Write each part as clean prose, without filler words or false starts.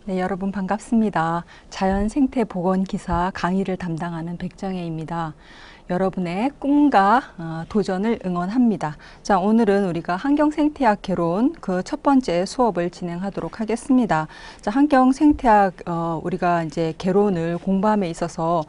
네, 여러분 반갑습니다. 자연생태보건기사 강의를 담당하는 백정혜입니다. 여러분의 꿈과 도전을 응원합니다. 자, 오늘은 우리가 환경생태학 개론 그 첫 번째 수업을 진행하도록 하겠습니다. 자, 환경생태학 우리가 이제 개론을 공부함에 있어서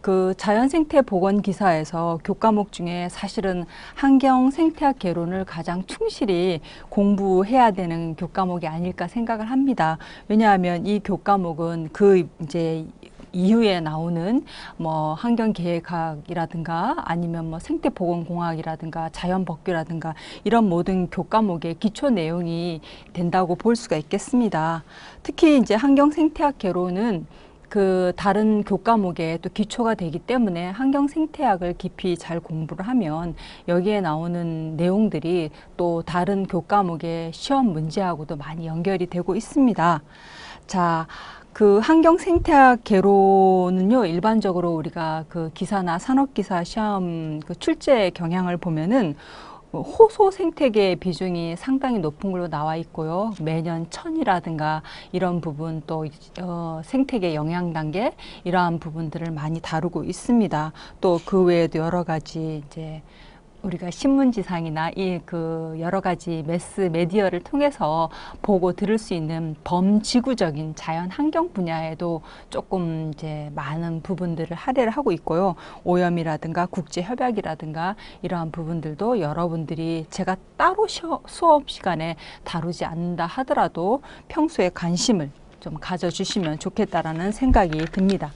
그 자연생태보건기사에서 교과목 중에 사실은 환경생태학 개론을 가장 충실히 공부해야 되는 교과목이 아닐까 생각을 합니다. 왜냐하면 이 교과목은 그 이제 이후에 나오는 뭐 환경계획학이라든가 아니면 뭐 생태보건공학이라든가 자연법규라든가 이런 모든 교과목의 기초 내용이 된다고 볼 수가 있겠습니다. 특히 이제 환경생태학 개론은 그 다른 교과목에 또 기초가 되기 때문에 환경생태학을 깊이 잘 공부를 하면 여기에 나오는 내용들이 또 다른 교과목의 시험 문제하고도 많이 연결이 되고 있습니다. 자, 그 환경생태학 개론은요, 일반적으로 우리가 그 기사나 산업기사 시험 그 출제 경향을 보면은 호소 생태계의 비중이 상당히 높은 걸로 나와 있고요. 매년 천이라든가 이런 부분 또 생태계 영향 단계 이러한 부분들을 많이 다루고 있습니다. 또 그 외에도 여러 가지 이제 우리가 신문지상이나 이 그 여러 가지 매스 메디어를 통해서 보고 들을 수 있는 범지구적인 자연 환경 분야에도 조금 이제 많은 부분들을 할애를 하고 있고요. 오염이라든가 국제 협약이라든가 이러한 부분들도 여러분들이 제가 따로 수업 시간에 다루지 않는다 하더라도 평소에 관심을 좀 가져주시면 좋겠다라는 생각이 듭니다.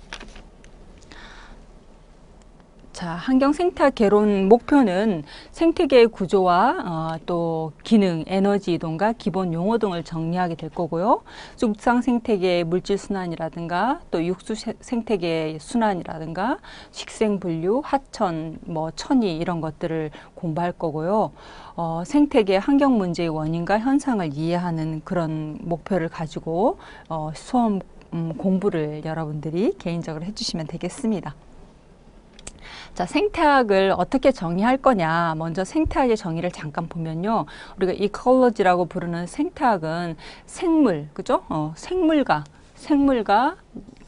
자, 환경생태학 개론 목표는 생태계의 구조와 또 기능, 에너지 이동과 기본 용어 등을 정리하게 될 거고요. 육상 생태계의 물질 순환이라든가 또 육수 생태계의 순환이라든가 식생 분류, 하천, 뭐 천이 이런 것들을 공부할 거고요. 생태계 환경 문제의 원인과 현상을 이해하는 그런 목표를 가지고 수험 공부를 여러분들이 개인적으로 해주시면 되겠습니다. 자, 생태학을 어떻게 정의할 거냐. 먼저 생태학의 정의를 잠깐 보면요. 우리가 이콜로지라고 부르는 생태학은 생물, 그죠? 생물과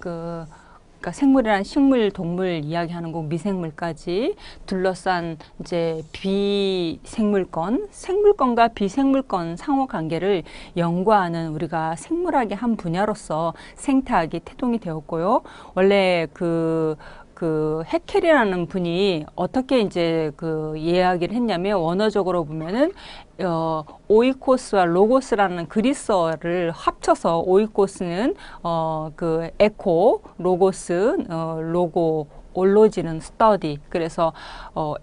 그러니까 생물이란 식물, 동물 이야기하는 거 미생물까지 둘러싼 이제 생물권과 비생물권 상호 관계를 연구하는 우리가 생물학의 한 분야로서 생태학이 태동이 되었고요. 원래 그 해켈이라는 분이 어떻게 이제 그 이야기를 했냐면 원어적으로 보면은 오이코스와 로고스라는 그리스어를 합쳐서 오이코스는 그 에코, 로고스, 로고 올로지는 스터디. 그래서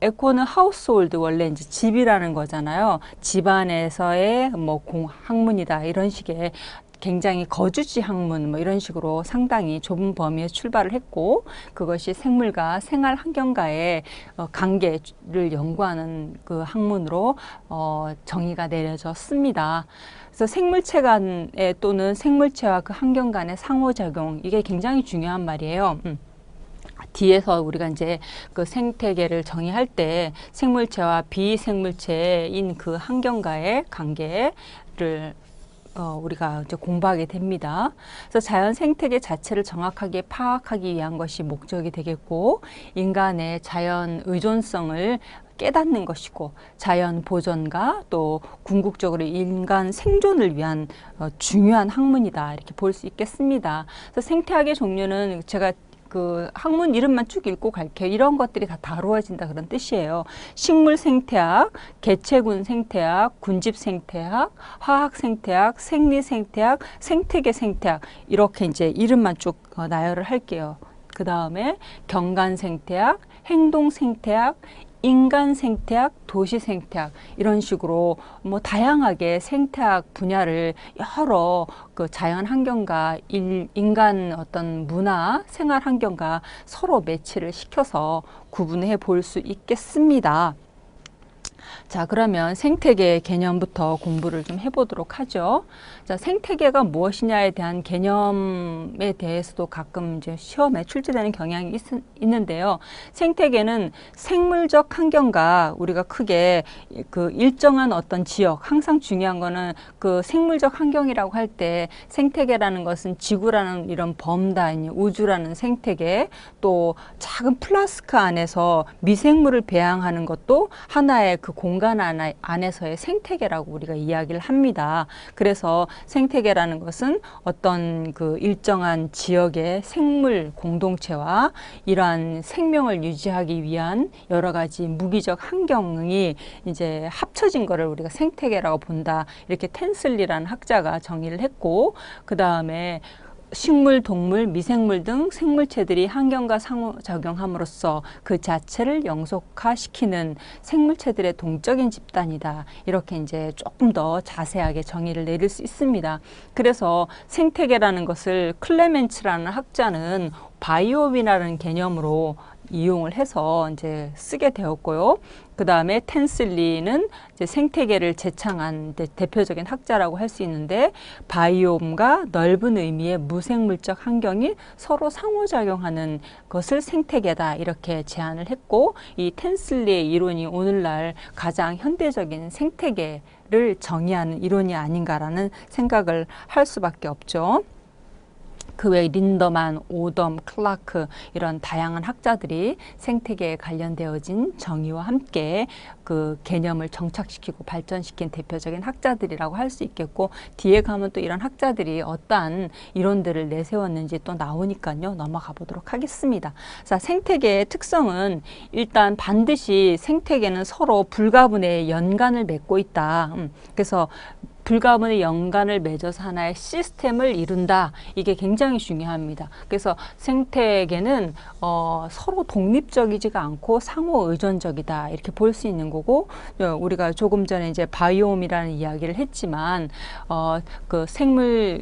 에코는 하우스홀드, 원래 이제 집이라는 거잖아요. 집안에서의 뭐 학문이다 이런 식의 굉장히 거주지 학문 뭐 이런 식으로 상당히 좁은 범위에 출발을 했고, 그것이 생물과 생활 환경과의 관계를 연구하는 그 학문으로 정의가 내려졌습니다. 그래서 생물체 간의 또는 생물체와 그 환경 간의 상호작용, 이게 굉장히 중요한 말이에요. 뒤에서 우리가 이제 그 생태계를 정의할 때 생물체와 비생물체인 그 환경과의 관계를 우리가 이제 공부하게 됩니다. 그래서 자연 생태계 자체를 정확하게 파악하기 위한 것이 목적이 되겠고, 인간의 자연 의존성을 깨닫는 것이고, 자연 보존과 또 궁극적으로 인간 생존을 위한 중요한 학문이다 이렇게 볼 수 있겠습니다. 그래서 생태학의 종류는 제가 그 학문 이름만 쭉 읽고 갈게요. 이런 것들이 다 다루어진다 그런 뜻이에요. 식물 생태학, 개체군 생태학, 군집 생태학, 화학 생태학, 생리 생태학, 생태계 생태학, 이렇게 이제 이름만 쭉 나열을 할게요. 그 다음에 경관 생태학, 행동 생태학, 인간 생태학, 도시 생태학, 이런 식으로 뭐 다양하게 생태학 분야를 여러 그 자연 환경과 인간 어떤 문화, 생활 환경과 서로 매치를 시켜서 구분해 볼 수 있겠습니다. 자, 그러면 생태계 개념부터 공부를 좀 해보도록 하죠. 자, 생태계가 무엇이냐에 대한 개념에 대해서도 가끔 이제 시험에 출제되는 경향이 있는데요. 생태계는 생물적 환경과 우리가 크게 그 일정한 어떤 지역, 항상 중요한 거는 그 생물적 환경이라고 할 때 생태계라는 것은 지구라는 이런 범단위, 우주라는 생태계, 또 작은 플라스크 안에서 미생물을 배양하는 것도 하나의 그 공간 안에서의 생태계라고 우리가 이야기를 합니다. 그래서 생태계라는 것은 어떤 그 일정한 지역의 생물 공동체와 이러한 생명을 유지하기 위한 여러 가지 무기적 환경이 이제 합쳐진 거를 우리가 생태계라고 본다. 이렇게 텐슬리라는 학자가 정의를 했고, 그 다음에 식물, 동물, 미생물 등 생물체들이 환경과 상호작용함으로써 그 자체를 영속화시키는 생물체들의 동적인 집단이다. 이렇게 이제 조금 더 자세하게 정의를 내릴 수 있습니다. 그래서 생태계라는 것을 클레멘츠라는 학자는 바이옴이라는 개념으로 이용을 해서 이제 쓰게 되었고요. 그 다음에 텐슬리는 이제 생태계를 제창한 대표적인 학자라고 할 수 있는데, 바이옴과 넓은 의미의 무생물적 환경이 서로 상호작용하는 것을 생태계다 이렇게 제안을 했고, 이 텐슬리의 이론이 오늘날 가장 현대적인 생태계를 정의하는 이론이 아닌가라는 생각을 할 수밖에 없죠. 그 외에 린더만, 오덤, 클라크 이런 다양한 학자들이 생태계에 관련되어진 정의와 함께 그 개념을 정착시키고 발전시킨 대표적인 학자들이라고 할 수 있겠고, 뒤에 가면 또 이런 학자들이 어떠한 이론들을 내세웠는지 또 나오니까요. 넘어가 보도록 하겠습니다. 자, 생태계의 특성은 일단 반드시 생태계는 서로 불가분의 연관을 맺고 있다. 그래서 불가분의 연관을 맺어서 하나의 시스템을 이룬다. 이게 굉장히 중요합니다. 그래서 생태계는 서로 독립적이지가 않고 상호 의존적이다. 이렇게 볼 수 있는 거고, 우리가 조금 전에 이제 바이옴이라는 이야기를 했지만 그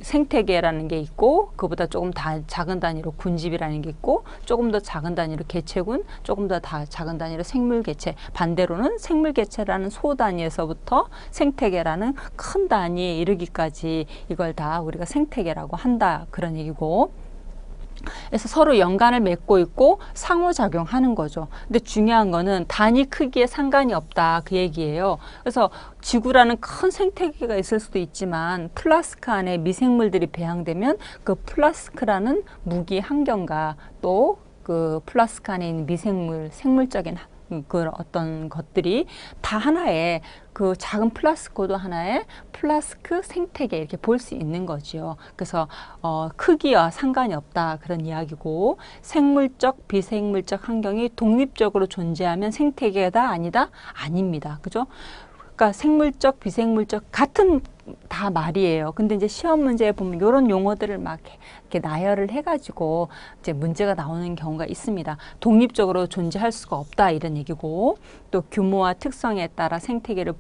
생태계라는 게 있고, 그보다 조금 작은 단위로 군집이라는 게 있고, 조금 더 작은 단위로 개체군, 조금 더 작은 단위로 생물개체, 반대로는 생물개체라는 소단위에서부터 생태계라는 큰 단위에 이르기까지 이걸 다 우리가 생태계라고 한다, 그런 얘기고, 그래서 서로 연관을 맺고 있고 상호작용하는 거죠. 근데 중요한 거는 단위 크기에 상관이 없다, 그 얘기예요. 그래서 지구라는 큰 생태계가 있을 수도 있지만 플라스크 안에 미생물들이 배양되면 그 플라스크라는 무기 환경과 또 그 플라스크 안에 있는 미생물, 생물적인 그 어떤 것들이 다 하나의 그 작은 플라스코도 하나의 플라스크 생태계 이렇게 볼 수 있는 거죠. 그래서 크기와 상관이 없다, 그런 이야기고, 생물적, 비생물적 환경이 독립적으로 존재하면 생태계다 아니다? 아닙니다. 그죠? 그러니까 생물적, 비생물적 같은 다 말이에요. 근데 이제 시험 문제에 보면 이런 용어들을 막 이렇게 나열을 해가지고 이제 문제가 나오는 경우가 있습니다. 독립적으로 존재할 수가 없다, 이런 얘기고, 또 규모와 특성에 따라 생태계를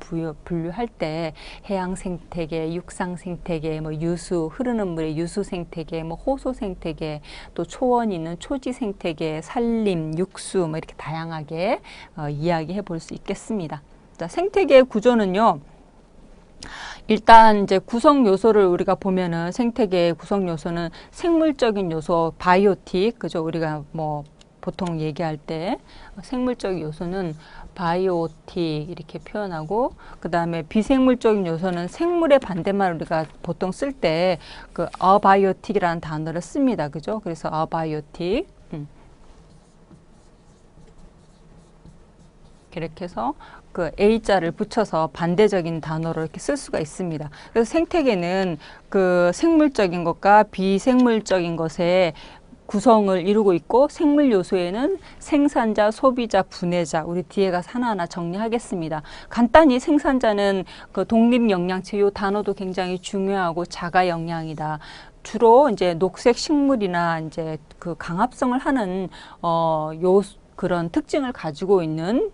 분류할 때 해양 생태계, 육상 생태계, 뭐 유수, 흐르는 물의 유수 생태계, 뭐 호소 생태계, 또 초원이 있는 초지 생태계, 산림, 육수, 뭐 이렇게 다양하게 이야기해 볼 수 있겠습니다. 자, 생태계의 구조는요. 일단 이제 구성 요소를 우리가 보면은 생태계의 구성 요소는 생물적인 요소, 바이오틱, 그죠? 우리가 뭐 보통 얘기할 때 생물적 요소는 바이오틱 이렇게 표현하고, 그 다음에 비생물적인 요소는 생물의 반대말 우리가 보통 쓸 때 그 어바이오틱이라는 단어를 씁니다. 그죠? 그래서 어바이오틱. 이렇게 해서 그 A자를 붙여서 반대적인 단어로 이렇게 쓸 수가 있습니다. 그래서 생태계는 그 생물적인 것과 비생물적인 것의 구성을 이루고 있고, 생물 요소에는 생산자, 소비자, 분해자, 우리 뒤에 가서 하나하나 정리하겠습니다. 간단히 생산자는 그 독립 영양체, 요 단어도 굉장히 중요하고 자가 영양이다. 주로 이제 녹색 식물이나 이제 그 강합성을 하는 그런 특징을 가지고 있는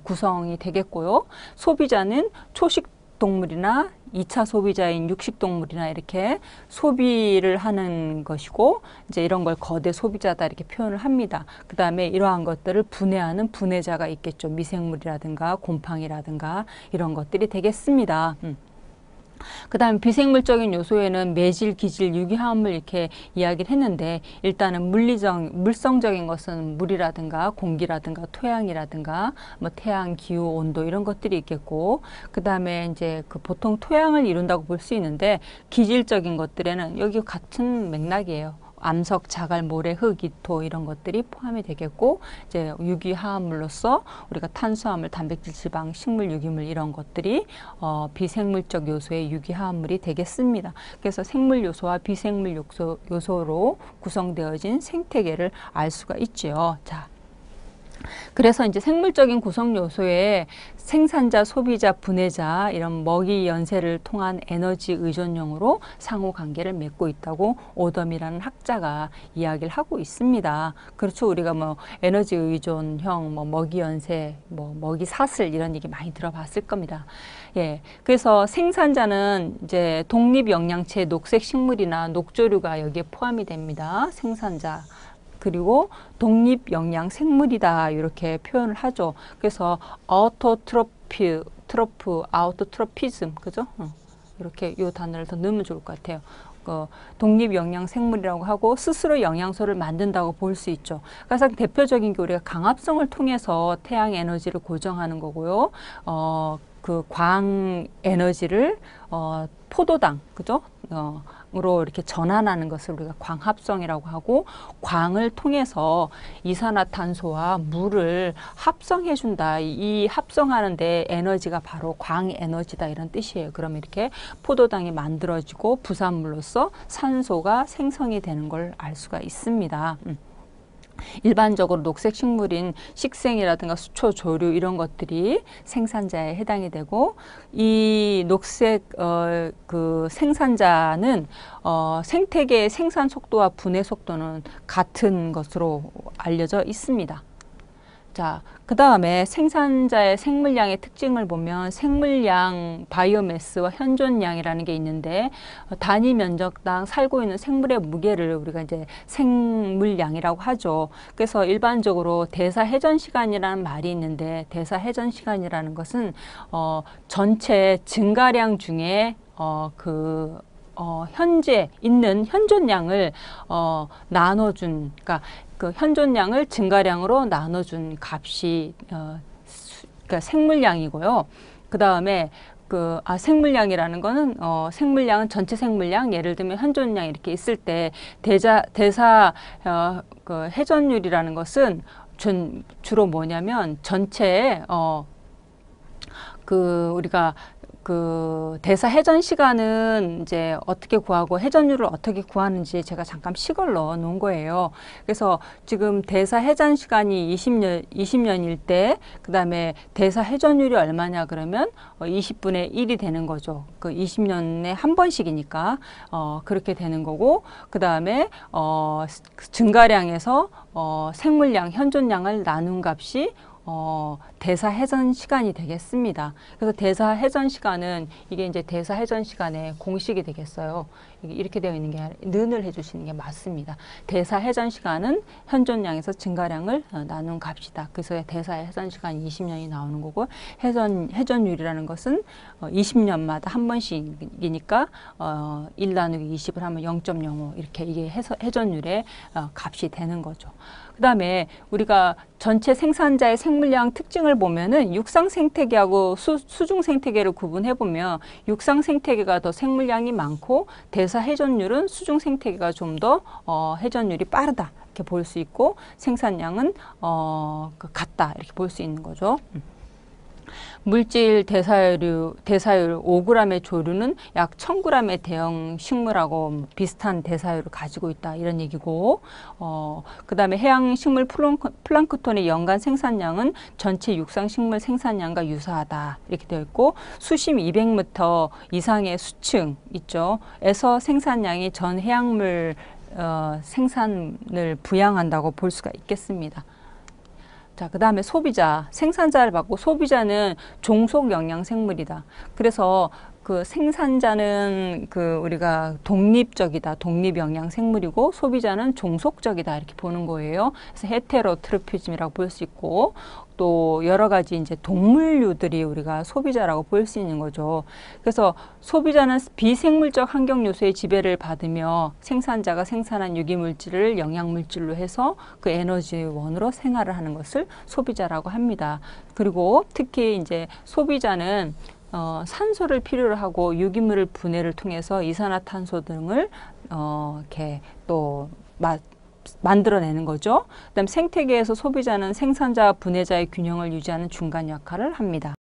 구성이 되겠고요. 소비자는 초식 동물이나 2차 소비자인 육식동물이나 이렇게 소비를 하는 것이고, 이제 이런 걸 거대 소비자다 이렇게 표현을 합니다. 그 다음에 이러한 것들을 분해하는 분해자가 있겠죠. 미생물이라든가 곰팡이라든가 이런 것들이 되겠습니다. 그 다음 비생물적인 요소에는 매질, 기질, 유기화합물 이렇게 이야기를 했는데, 일단은 물성적인 것은 물이라든가 공기라든가 토양이라든가 뭐 태양, 기후, 온도 이런 것들이 있겠고, 그 다음에 이제 그 보통 토양을 이룬다고 볼 수 있는데, 기질적인 것들에는 여기 같은 맥락이에요. 암석, 자갈, 모래, 흙, 이토 이런 것들이 포함이 되겠고, 이제 유기화합물로서 우리가 탄수화물, 단백질, 지방, 식물, 유기물 이런 것들이 비생물적 요소의 유기화합물이 되겠습니다. 그래서 생물 요소와 비생물 요소로 구성되어진 생태계를 알 수가 있지요. 자. 그래서 이제 생물적인 구성 요소에 생산자, 소비자, 분해자 이런 먹이 연쇄를 통한 에너지 의존형으로 상호 관계를 맺고 있다고 오덤이라는 학자가 이야기를 하고 있습니다. 그렇죠. 우리가 뭐 에너지 의존형, 뭐 먹이 연쇄, 뭐 먹이 사슬 이런 얘기 많이 들어봤을 겁니다. 예. 그래서 생산자는 이제 독립 영양체, 녹색 식물이나 녹조류가 여기에 포함이 됩니다. 생산자. 그리고 독립 영양 생물이다 이렇게 표현을 하죠. 그래서 아우토트로피즘, 그죠? 이렇게 이 단어를 더 넣으면 좋을 것 같아요. 독립 영양 생물이라고 하고 스스로 영양소를 만든다고 볼 수 있죠. 가장 대표적인 게 우리가 강합성을 통해서 태양 에너지를 고정하는 거고요. 그 광 에너지를 포도당, 그죠? 으로 이렇게 전환하는 것을 우리가 광합성이라고 하고, 광을 통해서 이산화탄소와 물을 합성해 준다. 이 합성하는데 에너지가 바로 광 에너지다 이런 뜻이에요. 그럼 이렇게 포도당이 만들어지고 부산물로서 산소가 생성이 되는 걸 알 수가 있습니다. 일반적으로 녹색 식물인 식생이라든가 수초, 조류 이런 것들이 생산자에 해당이 되고, 이 녹색 그 생산자는 생태계의 생산 속도와 분해 속도는 같은 것으로 알려져 있습니다. 자, 그 다음에 생산자의 생물량의 특징을 보면 생물량, 바이오매스와 현존량이라는 게 있는데, 단위 면적당 살고 있는 생물의 무게를 우리가 이제 생물량이라고 하죠. 그래서 일반적으로 대사 회전 시간이라는 말이 있는데, 대사 회전 시간이라는 것은 전체 증가량 중에 현재 있는 현존량을 나눠준, 그러니까 그 현존량을 증가량으로 나눠준 값이 그러니까 생물량이고요. 그 다음에 생물량이라는 거는 생물량은 전체 생물량, 예를 들면 현존량 이렇게 있을 때 대사 그 회전율이라는 것은 주로 뭐냐면 전체에 우리가 그 대사 회전 시간은 이제 어떻게 구하고 회전율을 어떻게 구하는지 제가 잠깐 식을 넣어 놓은 거예요. 그래서 지금 대사 회전 시간이 20년일 때, 그 다음에 대사 회전율이 얼마냐 그러면 20분의 1이 되는 거죠. 그 20년에 한 번씩이니까 그렇게 되는 거고, 그 다음에 증가량에서 생물량, 현존량을 나눈 값이 대사 회전 시간이 되겠습니다. 그래서 대사 회전 시간은 이게 이제 대사 회전 시간의 공식이 되겠어요. 이렇게 되어 있는 게 는을 해주시는 게 맞습니다. 대사 회전 시간은 현존량에서 증가량을 나눈 값이다. 그래서 대사 회전 시간이 20년이 나오는 거고, 회전율이라는 것은 20년마다 한 번씩이니까 1 나누기 20을 하면 0.05 이렇게 이게 회전율의 값이 되는 거죠. 그 다음에 우리가 전체 생산자의 생물량 특징을 보면은 육상 생태계하고 수중 생태계를 구분해 보면, 육상 생태계가 더 생물량이 많고 대사 회전율은 수중 생태계가 좀 더 회전율이 빠르다 이렇게 볼 수 있고, 생산량은 같다 이렇게 볼 수 있는 거죠. 물질 대사율 5g의 조류는 약 1000g의 대형 식물하고 비슷한 대사율을 가지고 있다 이런 얘기고, 그 다음에 해양 식물 플랑크톤의 연간 생산량은 전체 육상 식물 생산량과 유사하다 이렇게 되어 있고, 수심 200m 이상의 수층 있죠. 에서 생산량이 전 해양물 생산을 부양한다고 볼 수가 있겠습니다. 자, 그 다음에 소비자, 생산자를 받고 소비자는 종속 영양 생물이다. 그래서 그 생산자는 그 우리가 독립적이다, 독립영양 생물이고 소비자는 종속적이다 이렇게 보는 거예요. 그래서 헤테로트로피즘이라고 볼 수 있고 또 여러 가지 이제 동물류들이 우리가 소비자라고 볼 수 있는 거죠. 그래서 소비자는 비생물적 환경 요소의 지배를 받으며 생산자가 생산한 유기물질을 영양물질로 해서 그 에너지원으로 생활을 하는 것을 소비자라고 합니다. 그리고 특히 이제 소비자는 산소를 필요로 하고 유기물 분해를 통해서 이산화탄소 등을 이렇게 또 만들어내는 거죠. 그다음 생태계에서 소비자는 생산자와 분해자의 균형을 유지하는 중간 역할을 합니다.